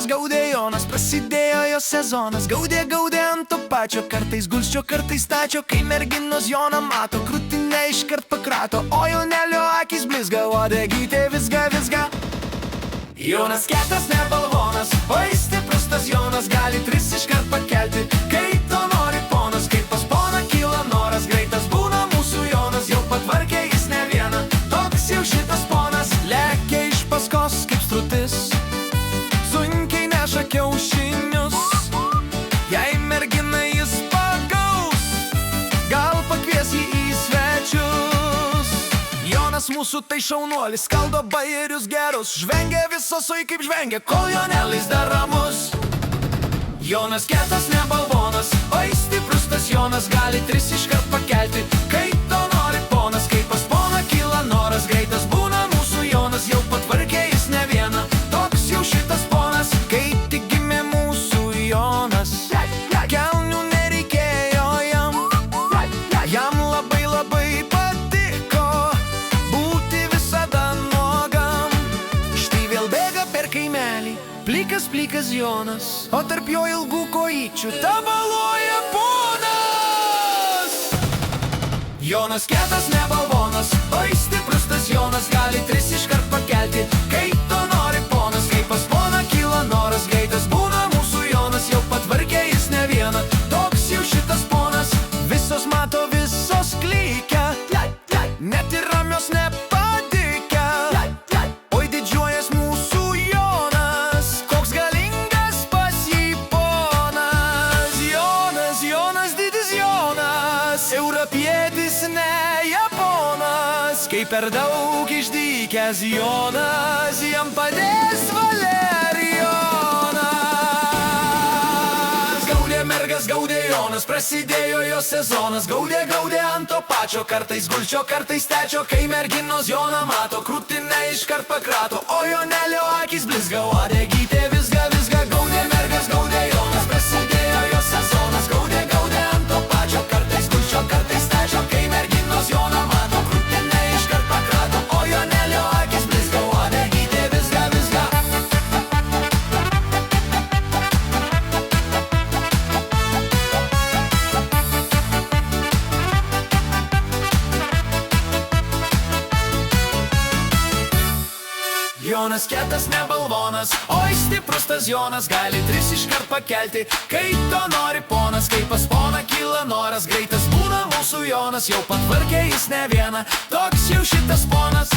mergas gaudė Jonas, prasidėjo jo sezonas. Gaudė ant to pačio, kartais gulsčio, kartais stačio. Kai merginos Joną mato, krūtinę iškart pakrato, o jaunelio akis blizga, uodegytė vizga. Jonas kietas, ne balvonas, o jis stiprus tas Jonas, gali tris iškart pakelti, kai to nori ponas. Kai pas poną kyla noras, greitas būna mūsų Jonas, jau patvarkė jis ne vieną, toks jau šitas ponas. Lekia iš paskos kaip strutis, sunkiai neša kiaušinius. Jei mergina jis pagaus, gal pakvies jį į svečius. Jonas mūsų tai šaunuolis, skaldo bajerius gerus, žvengia visos, oi kaip žvengia, kol Jonelis dar ramus. Jonas kietas, ne balvonas, o jis stiprus tas Jonas, gali tris iškart pakelti, kai to nori ponas. Kai pas poną kyla noras, greitas būna mūsų Jonas, jau patvarkė jis ne vieną, toks jau šitas ponas. Kai tik gimė mūsų Jonas, kelnių nereikėjo jam labai patiko būti visada nuogam. Štai vėl bėga per kaimelį plikas Jonas, o tarp jo ilgų kojyčių tabaluoja ponas. Jonas kietas, ne balvonas, o jis stiprus tas Jonas, gali tris iškart pakelti, kai to nori ponas. Kai pas poną kyla noras, greitas būna mūsų Jonas, jau patvarkė jis ne vieną, toks jau šitas ponas. Visos mato, visos klykia, net ir ramios nepadikę. Oi didžiuojas mūsų Jonas, koks galingas pas jį ponas. Jonas, didis Jonas, europietis, ne japonas. Kai per daug išdykęs Jonas, jam padės Valerijonas. Gaudė mergas, gaudė Jonas, prasidėjo jo sezonas. Gaudė ant to pačio, kartais gulčio, kartais stečio. Kai merginos Joną mato, krūtinę iškart pakrato, o Jonelio akis blizga, uodegytė vizga. Gaudė mergas, gaudė Jonas, prasidėjo jo sezonas. Gaudė ant to pačio, kartais gulčio, kartais stečio. Kai merginos Joną mato, krūtinę iškart pakrato, o Jonelio akis blizga, uodegytė vizga. Jonas kietas, ne balvonas, o jis stiprus tas Jonas, gali tris iškart pakelti, kai to nori ponas. Kai pas poną kyla noras, greitas būna mūsų Jonas, jau patvarkė jis ne vieną, toks jau šitas ponas.